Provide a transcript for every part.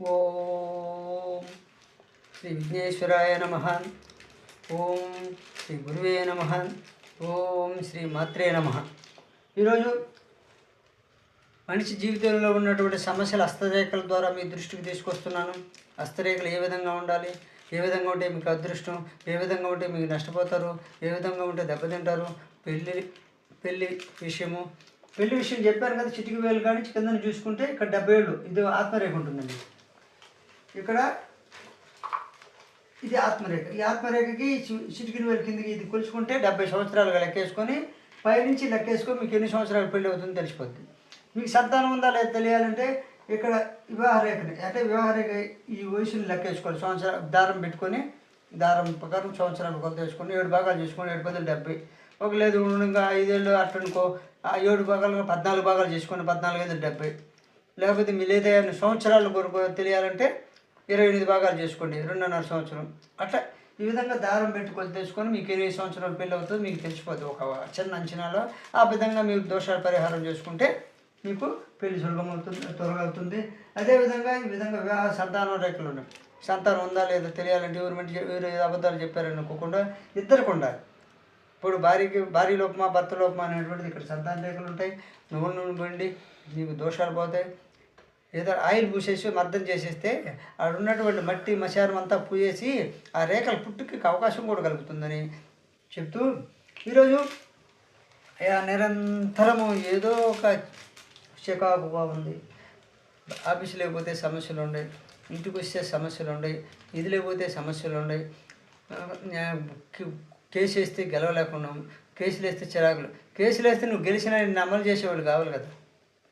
ఓం శ్రీ విఘ్నేశ్వరాయ నమ. ఓం శ్రీ గురువే నమ. ఓం శ్రీ మాత్రే నమ. ఈరోజు మనిషి జీవితంలో ఉన్నటువంటి సమస్యలు హస్తరేఖల ద్వారా మీ దృష్టికి తీసుకొస్తున్నాను. హస్తరేఖలు ఏ విధంగా ఉండాలి, ఏ విధంగా ఉంటే మీకు అదృష్టం, ఏ విధంగా ఉంటే మీకు నష్టపోతారు, ఏ విధంగా ఉంటే దెబ్బతింటారు, పెళ్ళి విషయము. పెళ్లి విషయం చెప్పాను కదా, చిటికి వేలు కానీ కిందని చూసుకుంటే ఇక్కడ 70 ఏళ్ళు ఇది ఆత్మరేఖ ఉంటుందండి. ఇక్కడ ఇది ఆత్మరేఖ. ఈ ఆత్మరేఖకి చిటికిన వేలు కిందకి ఇది కొలుచుకుంటే 70 సంవత్సరాలుగా లెక్కేసుకొని పైనుంచి లెక్కేసుకొని మీకు ఎన్ని సంవత్సరాలు పెళ్ళి అవుతుందో తెలిసిపోద్ది. మీకు సంతానం ఉందా లేదా తెలియాలంటే ఇక్కడ వివాహ రేఖని అంటే వివాహ రేఖ ఈ వయసుని లెక్కేసుకోవాలి. సంవత్సరాలు దారం పెట్టుకొని దారం ప్రకారం సంవత్సరాలు కొలత వేసుకొని 7 భాగాలు చేసుకొని 7 బదులు 70. ఒక లేదు ఇంకా 5 ఏళ్ళు అట్లనుకో, ఆ 7 భాగాలుగా 14 భాగాలు చేసుకొని 14 ఐదు 70. లేకపోతే మీ లేదా సంవత్సరాల కొరకు తెలియాలంటే 28 భాగాలు చేసుకోండి, 2.5 సంవత్సరం. అట్లా ఈ విధంగా దారం పెట్టుకొని తెలుసుకొని మీకు 20 సంవత్సరాలు పెళ్ళి అవుతుంది మీకు తెలిసిపోతుంది ఒక చిన్న అంచనాలో. ఆ విధంగా మీరు దోషాల పరిహారం చేసుకుంటే మీకు పెళ్లి సులభం అవుతుంది, త్వరగా అవుతుంది. అదేవిధంగా ఈ విధంగా వివాహ సంతానం రేఖలు ఉన్నాయి. సంతానం ఉందా లేదా తెలియాలంటే ఎవరు అబద్ధాలు చెప్పారనుకోకుండా ఇద్దరికి ఉండాలి. ఇప్పుడు భార్య లోపమా భర్త లోపమా అనేటువంటిది ఇక్కడ సంతాన రేఖలు ఉంటాయి. నువ్వుల నూనె బండి నీకు దోషాలు పోతాయి. ఏదో ఆయిల్ పూసేసి మర్దం చేసేస్తే అక్కడ ఉన్నటువంటి మట్టి మశానం అంతా పూసేసి ఆ రేఖలు పుట్టుకి అవకాశం కూడా కలుగుతుందని చెప్తూ ఈరోజు నిరంతరము ఏదో ఒక చికాకుగా ఉంది. ఆఫీసు లేకపోతే సమస్యలు ఉన్నాయి, ఇంటికి వస్తే సమస్యలు ఉన్నాయి, ఇది లేకపోతే సమస్యలు ఉన్నాయి, కేసు వేస్తే గెలవలేకున్నాం, కేసులు వేస్తే చిరాకులు. కేసులు వేస్తే నువ్వు గెలిచినా నిన్ను అమలు చేసేవాళ్ళు కావాలి కదా.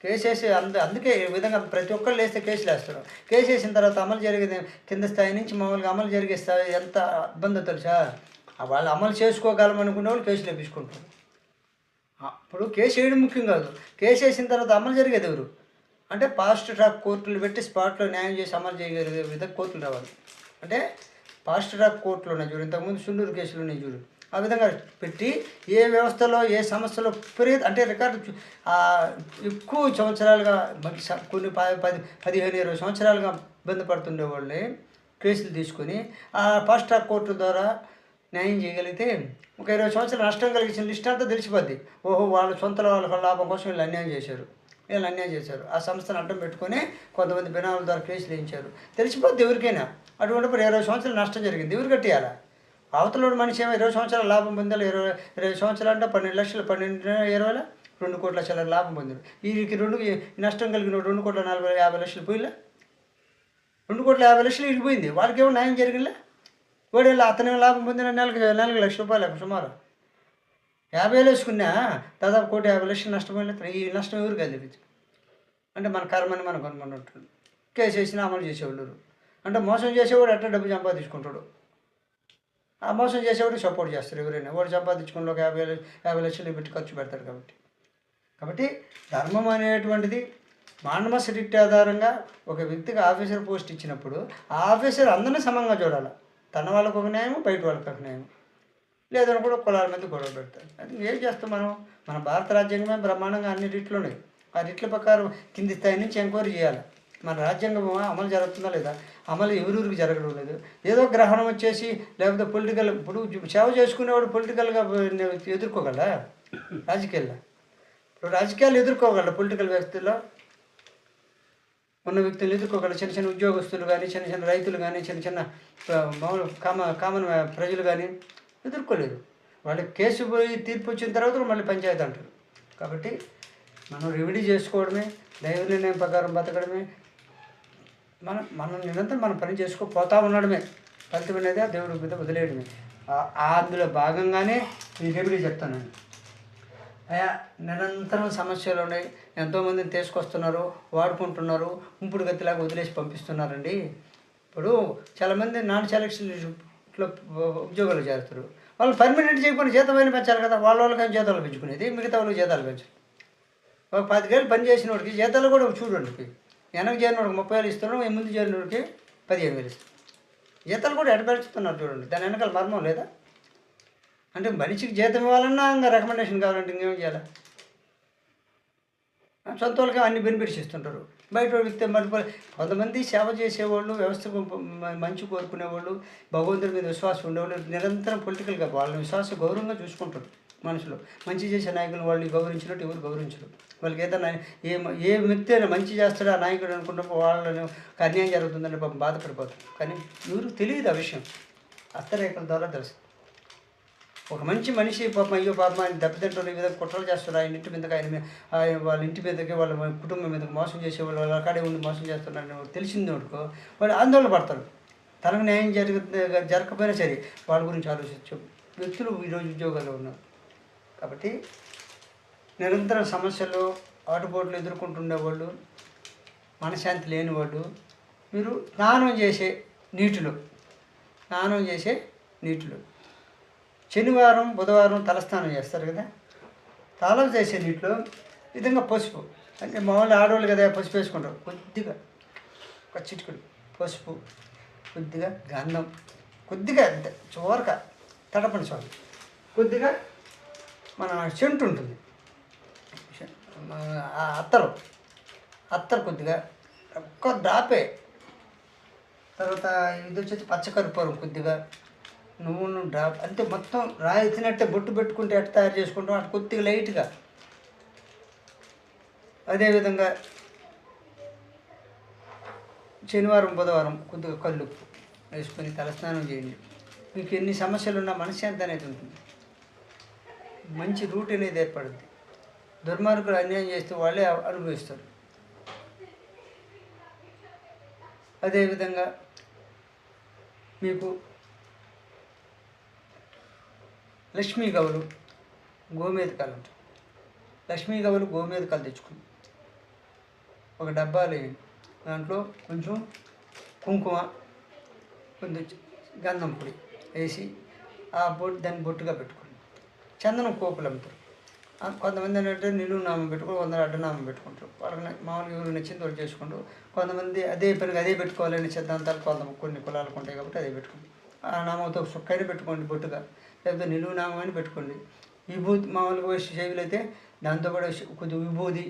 కేసు వేసి అందుకే ఈ విధంగా ప్రతి ఒక్కళ్ళు వేస్తే కేసులు వేస్తారు. కేసు వేసిన తర్వాత అమలు జరిగేది కింద స్థాయి నుంచి మామూలుగా అమలు జరిగే స్థాయి ఎంత ఇబ్బందో తెలుసా. వాళ్ళు అమలు చేసుకోగలం అనుకునే వాళ్ళు కేసులు వేపించుకుంటారు. ఇప్పుడు కేసు వేయడం ముఖ్యం కాదు, కేసు వేసిన తర్వాత అమలు జరిగేది ఎవరు అంటే ఫాస్ట్ ట్రాక్ కోర్టులు పెట్టి స్పాట్లో న్యాయం చేసి అమలు చేయగలిగే విధంగా కోర్టులు రావాలి. అంటే ఫాస్ట్ ట్రాక్ కోర్టులు ఉన్నాయి చూడు, ఇంతకుముందు సుండూరు కేసులు ఉన్నాయి చూడు, ఆ విధంగా పెట్టి ఏ వ్యవస్థలో ఏ సమస్యలో అంటే రికార్డు ఎక్కువ సంవత్సరాలుగా కొన్ని 15-20 సంవత్సరాలుగా ఇబ్బంది పడుతుండే వాళ్ళని కేసులు తీసుకొని ఆ ఫాస్ట్ ట్రాక్ కోర్టు ద్వారా న్యాయం చేయగలిగితే ఒక 20 సంవత్సరాలు నష్టం కలిగించిన లిస్ట్ అంతా తెలిసిపోద్ది. ఓహో వాళ్ళు సొంత వాళ్ళ లాభం కోసం వీళ్ళు అన్యాయం చేశారు, ఆ సంస్థను అడ్డం పెట్టుకొని కొంతమంది బినాముల ద్వారా కేసులు వేయించారు, తెలిసిపోద్ది ఎవరికైనా. అటువంటిప్పుడు 20 సంవత్సరాలు నష్టం జరిగింది, ఎవరు కట్టేయాలా? అవతల మనిషి ఏమో 20 సంవత్సరాల లాభం పొందాలి. 20 సంవత్సరాలు అంటే 12 లక్షలు, 12 2 కోట్ల చిల్లర లాభం పొందారు. వీరికి నష్టం కలిగిన 2,50 లక్షలు పోయిలా, 2,50 లక్షలు వీరికి పోయింది. వాళ్ళకేమో న్యాయం జరిగిందా? వాడు అతనే లాభం పొందిన నెలకు ₹1,00,000 సుమారు 50,000 వేసుకున్నా దాదాపు 1,50,00,000 నష్టపోయిన. ఈ నష్టం ఎవరికి కలిగింది అంటే మన కర్మని మనం కనుగొన్నట్టు. కేసు వేసినా అమలు చేసేవాళ్ళు అంటే మోసం చేసేవాడు ఎట్లా డబ్బు సంపాదించుకుంటాడు, ఆ మోసం చేసేవాడు సపోర్ట్ చేస్తారు ఎవరైనా. వాడు సంపాదించుకుని ఒక 50 లక్షలు పెట్టి ఖర్చు పెడతాడు. కాబట్టి ధర్మం అనేటువంటిది మానవ రిట్ ఆధారంగా ఒక వ్యక్తికి ఆఫీసర్ పోస్ట్ ఇచ్చినప్పుడు ఆ ఆఫీసర్ అందరినీ సమంగా చూడాలి. తన వాళ్ళకు ఒక న్యాయం, బయట వాళ్ళకి ఒక న్యాయం. లేదని కూడా కులాల మీద గొడవ పెడతారు. అది ఏం చేస్తాం మనం? మన భారత రాజ్యాంగమే బ్రహ్మాండంగా అన్ని రిట్లు ఉన్నాయి. ఆ రిట్ల ప్రకారం కింది స్థాయి నుంచి ఎంక్వైరీ చేయాలి. మన రాజ్యాంగం అమలు జరుగుతుందా లేదా, అమలు ఎవరికి జరగడం లేదు. ఏదో గ్రహణం వచ్చేసి లేకపోతే పొలిటికల్ ఇప్పుడు సేవ చేసుకునేవాడు పొలిటికల్గా ఎదుర్కోగలరా? రాజకీయాలు ఎదుర్కోగలరా? పొలిటికల్ వ్యక్తుల్లో ఉన్న వ్యక్తులు ఎదుర్కోగలరు. చిన్న చిన్న ఉద్యోగస్తులు కానీ, చిన్న చిన్న రైతులు కానీ, చిన్న మామూలు కామన్ ప్రజలు కానీ ఎదుర్కోలేరు. వాళ్ళకి కేసు పోయి తీర్పు వచ్చిన తర్వాత మళ్ళీ పంచాయతీ అంటారు. కాబట్టి మనం రెమెడీ చేసుకోవడమే, దైవ నిర్ణయం ప్రకారం బతకడమే, మనం నిరంతరం మన పని చేసుకోపోతా ఉండడమే. ఫలితం అనేది ఆ దేవుడి మీద వదిలేయడమే. అందులో భాగంగానే ఈ రెమెడీ చెప్తానండి. నిరంతరం సమస్యలు ఉన్నాయి, ఎంతోమందిని తీసుకొస్తున్నారు, వాడుకుంటున్నారు, ఉంపుడు గతిలాగా వదిలేసి పంపిస్తున్నారండి. ఇప్పుడు చాలామంది నాన్ సెలక్షన్లో ఉద్యోగాలు చేస్తారు. వాళ్ళు పర్మనెంట్ చేయకుండా జీతమైన పెంచాలి కదా. వాళ్ళకి జీతాలు పెంచుకునేది, మిగతా వాళ్ళకి జీతాలు పెంచాలి. ఒక 10 ఏళ్ళు పని చేసిన వాడికి జీతాలు కూడా చూడండి, వెనక చేరిన వాడికి 30,000 ఇస్తున్నాం, ముందు చేరిన వాడికి 15,000 ఇస్తున్నాం. జీతాలు కూడా ఎడపెడుతున్నారు చూడండి. దాని వెనకాల మర్మం లేదా? అంటే మనిషికి జీతం ఇవ్వాలన్నా ఇంకా రికమెండేషన్ కావాలంటే ఇంకేం చేయాలి? సొంత వాళ్ళకి అన్ని బెనిఫిట్స్ ఇస్తుంటారు. బయట వ్యక్తి మళ్ళీ కొంతమంది సేవ చేసేవాళ్ళు, వ్యవస్థకు మంచి కోరుకునేవాళ్ళు, భగవంతుడి మీద విశ్వాసం ఉండేవాళ్ళు నిరంతరం పొలిటికల్‌గా వాళ్ళ విశ్వాసం గౌరవంగా చూసుకుంటారు మనుషులు. మంచి చేసే నాయకులు వాళ్ళు గౌరవించినట్టు ఎవరు గౌరవించరు. వాళ్ళకి ఏదైనా ఏ వ్యక్తి అయినా మంచి చేస్తాడో ఆ నాయకుడు అనుకున్నప్పుడు వాళ్ళని అన్యాయం జరుగుతుందని పాపం బాధపడిపోతారు. కానీ ఎవరికి తెలియదు ఆ విషయం. హస్తరేఖల ద్వారా తెలుసు. ఒక మంచి మనిషి పాపం అయ్యో పాపం ఆయన దెబ్బతింటారు, ఈ విధంగా కుట్రలు చేస్తారు ఆయన ఇంటి మీదకి, ఆయన వాళ్ళ ఇంటి మీదకి, వాళ్ళ కుటుంబం మీదకి మోసం చేసేవాళ్ళు వాళ్ళ అక్కడే ఉండి మోసం చేస్తున్నారని తెలిసింది అనుకో వాళ్ళు ఆందోళన పడతారు. తనకు న్యాయం జరగకపోయినా సరే వాళ్ళ గురించి ఆలోచించు వ్యక్తులు ఈరోజు ఉద్యోగాల్లో ఉన్నారు. కాబట్టి నిరంతరం సమస్యలు ఆటుపోట్లు ఎదుర్కొంటుండేవాళ్ళు, మనశ్శాంతి లేనివాళ్ళు మీరు స్నానం చేసే నీటిలో శనివారం బుధవారం తలస్నానం చేస్తారు కదా, తల చేసే నీటిలో విధంగా పసుపు, అంటే మామూలు ఆడవాళ్ళు కదా పసుపు వేసుకుంటారు, కొద్దిగా ఒక చిటికెడు పసుపు, కొద్దిగా గంధం, కొద్దిగా చోరక తడపని చోర, కొద్దిగా మన సెంటు ఉంటుంది అత్తరు కొద్దిగా ఒక్క డ్రాపే, తర్వాత ఇది వచ్చేసి పచ్చకర్పూరం కొద్దిగా, నువ్వును డ్రాప్ అంతే. మొత్తం రాయి ఎత్తినట్టే బొట్టు పెట్టుకుంటే ఎట్లా తయారు చేసుకుంటాం అటు కొద్దిగా లైట్గా. అదేవిధంగా శనివారం బుధవారం కొద్దిగా కల్లుప్పు వేసుకొని తలస్నానం చేయండి. మీకు ఎన్ని సమస్యలు ఉన్నా మనశ్శాంతి అనేది ఉంటుంది, మంచి రూట్ అనేది ఏర్పడుతుంది. దుర్మార్గులు అన్యాయం చేస్తే వాళ్ళే అనుభవిస్తారు. అదేవిధంగా మీకు లక్ష్మీ గవలు గోమేధికాలు అంటారు. లక్ష్మీ గవలు గోమేధికాలు తెచ్చుకుని ఒక డబ్బాలు వేయండి, దాంట్లో కొంచెం కుంకుమ, కొంచెం గంధం పొడి వేసి దాన్ని బొట్టుగా పెట్టుకోండి. చందనం కోపులు అమ్ముతారు. కొంతమంది ఏంటంటే నిలువు నామం పెట్టుకుని, కొందరు అడ్డనామం పెట్టుకుంటారు. వాళ్ళకి మామూలుగా ఎవరు నచ్చింది వాళ్ళు చేసుకుంటారు. కొంతమంది అదే పనికి అదే పెట్టుకోవాలని సిద్ధాంతాలు కొన్ని కులాలకు ఉంటాయి కాబట్టి అదే పెట్టుకోండి. ఆ నామంతో సుక్కైనా పెట్టుకోండి బొట్టుగా, లేకపోతే నిలువు నామం అని పెట్టుకోండి. విభూతి మామూలుగా వేసి చెవులు అయితే దాంతో కూడా కొద్దిగా విభూది,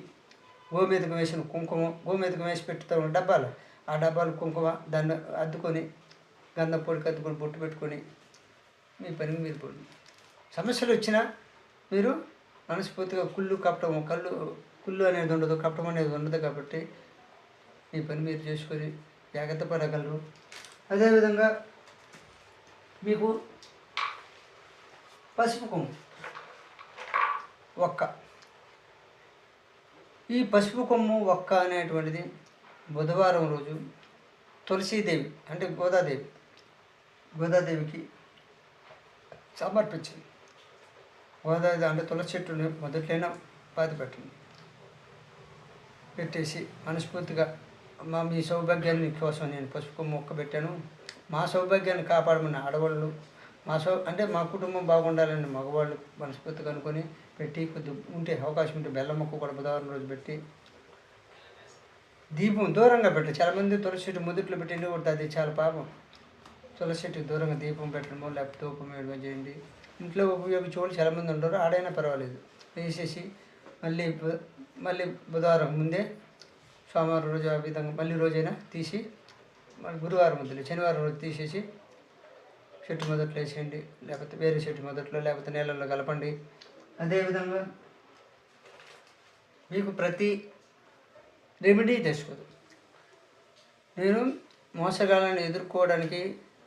గోమేధికం వేసిన కుంకుమ, గోమేధికం వేసి పెట్టుతారు డబ్బాలు, ఆ డబ్బాలు కుంకుమ దాన్ని అద్దుకొని గంధం పొడికి అద్దుకొని బొట్టు పెట్టుకొని మీ పని మీరు పోండి. సమస్యలు వచ్చినా మీరు మనస్ఫూర్తిగా కుళ్ళు అనేది ఉండదు, కపటం అనేది ఉండదు కాబట్టి మీ పని మీరు చేసుకొని జాగ్రత్త పడగలరు. అదేవిధంగా మీకు పసుపు కొమ్ము ఒక్క, ఈ పసుపు కొమ్ము ఒక్క అనేటువంటిది బుధవారం రోజు తులసీదేవి అంటే గోదాదేవికి సమర్పించింది. గోదావరి అంటే తులసి చెట్టుని మొదట్లైనా పాతి పెట్టేసి మనస్ఫూర్తిగా మీ సౌభాగ్యాన్ని కోసం నేను పసుపు మొక్క పెట్టాను, మా సౌభాగ్యాన్ని కాపాడమని ఆడవాళ్ళు, అంటే మా కుటుంబం బాగుండాలని మగవాళ్ళు మనస్ఫూర్తిగా అనుకొని పెట్టి, కొద్దిగా ఉంటే అవకాశం ఉంటే బెల్లం మొక్క కూడా బుధవారం రోజు పెట్టి దీపం దూరంగా పెట్టాలి. చాలామంది తులసి చెట్టు మొదట్లో పెట్టి కొడుతుంది, అది చాలా పాపం. తులసి చెట్టుకి దూరంగా దీపం పెట్టడమో లేకపోతే ధూపం వేయడమో చేయండి. ఇంట్లో ఉపయోగించే వాళ్ళు చాలామంది ఉంటారు, ఆడైనా పర్వాలేదు. వేసేసి మళ్ళీ బుధవారం ముందే సోమవారం రోజు ఆ విధంగా మళ్ళీ రోజైనా తీసి మళ్ళీ గురువారం వద్దులే శనివారం రోజు తీసేసి చెట్టు మొదట్లో వేసేయండి, లేకపోతే వేరే చెట్టు మొదట్లో, లేకపోతే నీళ్ళల్లో కలపండి. అదేవిధంగా మీకు ప్రతి రెమెడీ తెచ్చుకోదు. నేను మోసగాళ్ళని ఎదుర్కోవడానికి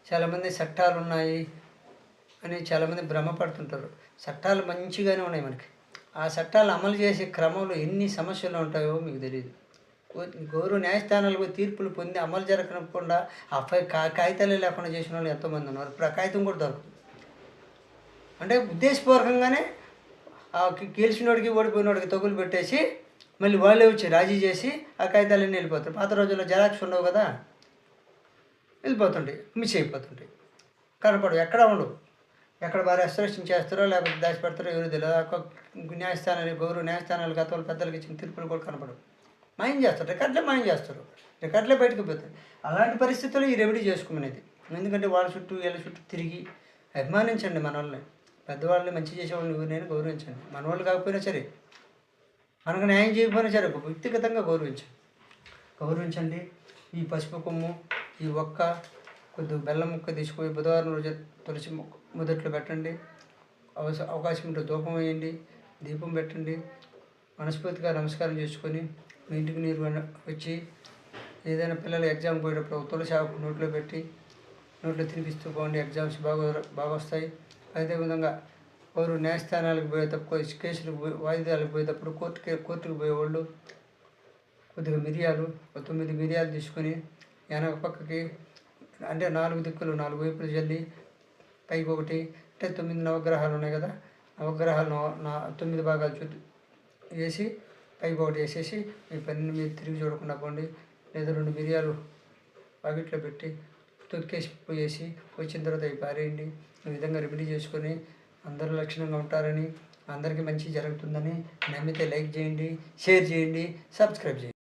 చాలామంది చట్టాలు ఉన్నాయి అని చాలామంది భ్రమపడుతుంటారు. చట్టాలు మంచిగానే ఉన్నాయి మనకి, ఆ చట్టాలు అమలు చేసే క్రమంలో ఎన్ని సమస్యలు ఉంటాయో మీకు తెలియదు. గౌరవ న్యాయస్థానాలకు తీర్పులు పొంది అమలు జరగకుండా కాగితాలే లేకుండా చేసిన వాళ్ళు ఎంతోమంది ఉన్నారు. ఇప్పుడు ఆ కాగితం కూడా దొరకదు. అంటే ఉద్దేశపూర్వకంగానే గెలిచినోడికి ఓడిపోయినోడికి తగులు పెట్టేసి మళ్ళీ వాళ్ళే వచ్చి రాజీ చేసి ఆ కాగితాలన్నీ వెళ్ళిపోతారు. పాత రోజుల్లో జెరాక్స్ ఉండవు కదా, వెళ్ళిపోతుంటాయి, మిస్ అయిపోతుంటాయి, కనపడవు, ఎక్కడ ఉండవు. ఎక్కడ వారు అసోసియేషన్ చేస్తారో లేకపోతే దాచిపెడతారో ఎవరు తెలియదు. గౌరవ న్యాయస్థానాలు గతంలో పెద్దలకు ఇచ్చిన తీర్పులు కూడా కనపడవు. మాయం చేస్తారు, మాయం చేస్తారు, రికార్డులే బయటకు పోతాయి. అలాంటి పరిస్థితుల్లో ఈ రెమెడీ చేసుకునేది. ఎందుకంటే వాళ్ళ చుట్టూ వీళ్ళ చుట్టూ తిరిగి అభిమానించండి మన వాళ్ళని, పెద్దవాళ్ళని మంచి చేసేవాళ్ళని నేను గౌరవించండి. మన వాళ్ళు కాకపోయినా సరే, మనకు న్యాయం చేయకపోయినా సరే వ్యక్తిగతంగా గౌరవించండి. గౌరవించండి. ఈ పసుపు కొమ్ము, ఈ ఒక్క కొద్దిగా బెల్లం ముక్క తీసుకుపోయి బుధవారం రోజు తులసి మొదట్లో పెట్టండి. అవకాశం ఉంటే ధూపం వేయండి, దీపం పెట్టండి. మనస్ఫూర్తిగా నమస్కారం చేసుకొని మీ ఇంటికి నీరు వచ్చి ఏదైనా పిల్లలు ఎగ్జామ్ పోయేటప్పుడు తులసి ఆకు నోట్లో పెట్టి నోట్లో తినిపిస్తూ పోండి. ఎగ్జామ్స్ బాగా వస్తాయి. అదేవిధంగా వారు న్యాయస్థానాలకు పోయేటప్పుడు కేసులకు వాయిదాలకు పోయేటప్పుడు కోర్టుకు పోయేవాళ్ళు కొద్దిగా మిరియాలు 9 మిరియాలు తీసుకొని వెనక పక్కకి అంటే 4 దిక్కులు 4 వైపులు జల్లి పైకి ఒకటి అంటే 9 నవగ్రహాలు ఉన్నాయి కదా, నవగ్రహాలు 9 భాగాలు చుట్టూ వేసి పైకి ఒకటి వేసేసి మీ పనిని మీరు తిరిగి చూడకుండా పోండి. లేదా 2 మిరియాలు పాకెట్లో పెట్టి తొక్కేసి పోయేసి వచ్చిన తర్వాత అవి పారేయండి. ఈ విధంగా రెమెడీ చేసుకొని అందరూ లక్షణంగా ఉంటారని, అందరికీ మంచి జరుగుతుందని నమ్మితే లైక్ చేయండి, షేర్ చేయండి, సబ్స్క్రైబ్ చేయండి.